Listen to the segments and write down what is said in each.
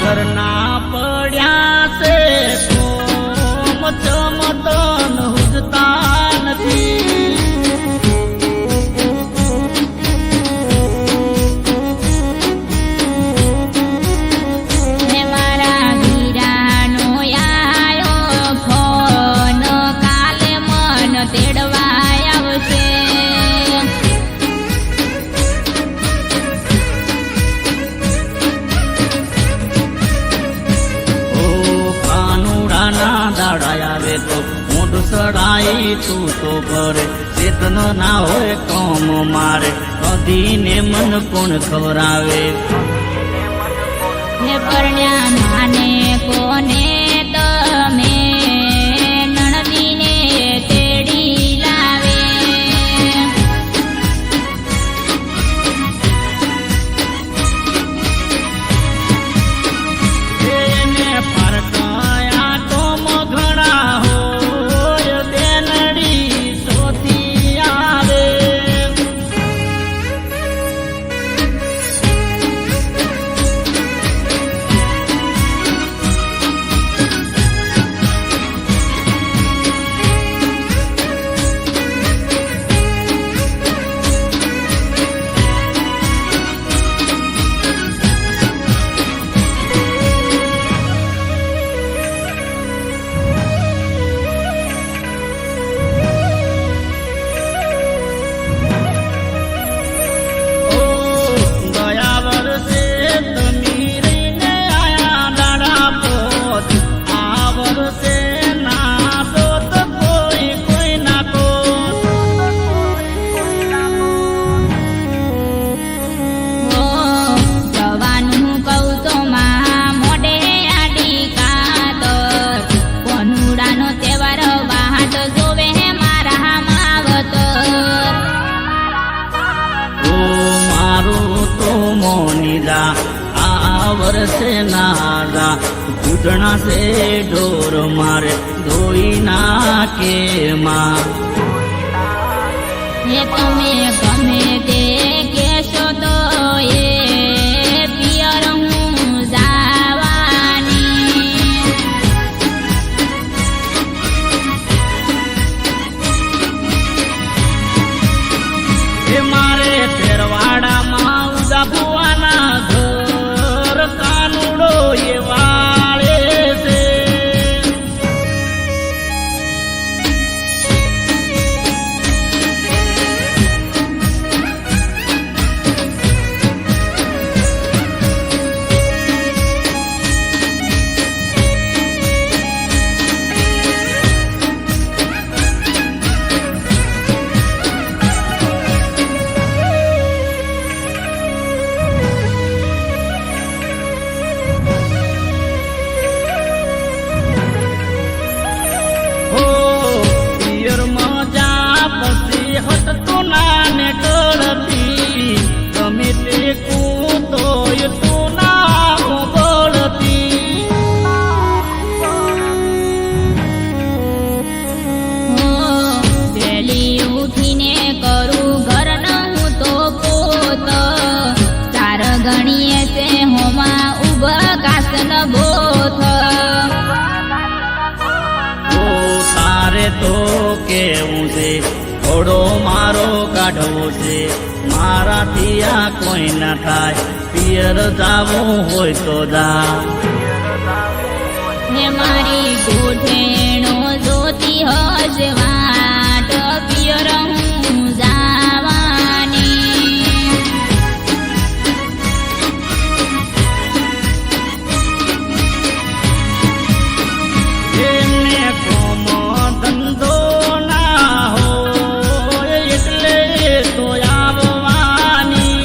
ઘરના પડ્યા છે ચમતન હુજતા નથી. સડાઈ તું તો કરે ચેતન ના હોય કોમ મારે કદીને મન કોણ ખવરાવે. પરણ્યા માને કોને તમે નણદીને તેડી લાવે. એને ફરકાયા તો મઘણા હોય બેનડી સોથી આવે. આ વર્ષે નારા ઘૂંટણા સે ઢોર મારે ધોઈ નાકે માં. તમે ગમે તે કેશો તો એ પિયર હું જાવાની. એ મારે ફેરવાડામાં ઉદા ભુવાના ઘર કાનુડો એ વાળે છે. હટતો નાને કળતી ગમે તે કૂતોય તું ના બોલતી. વહેલી ઉઠીને કરું ઘરનું હું તો પોત. ચાર ગણીએ છે હોમાં ઉભા કાસન બોથ. તારે તો કેવું છે થોડો મારો કાઢવો છે મારાથી આ કોઈ ના થાય. પિયર જાવું હોય તો જા. મારી ગોઠેણો જોતી હજવાટ પિયર હું જાવાની. એમને કોમ ધંધો ના હોય એટલે તો આવવાની.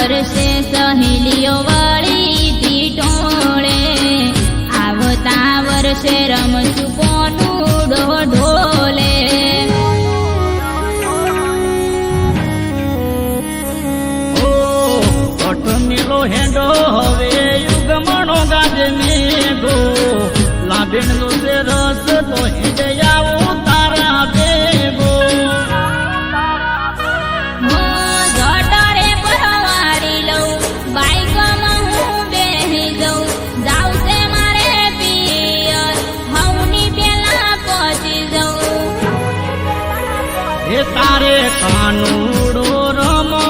વર્ષે સહેલીઓ વળી ટીટોળે આવતા વર્ષે રમશું કોનું ઢોલે કઠમીલો હેડો હવે યુગમણો ગાજે મેઘો લાભેણ નો છે રસ તો હેડે આવો તારા ભેગો ગટરે પરવારી લઉં બાઈકમાં હું બેહી જઉં જાઉં છે મારે પિયર હવની પેલા પહોંચી જઉં એ તારે કાનુડો રમો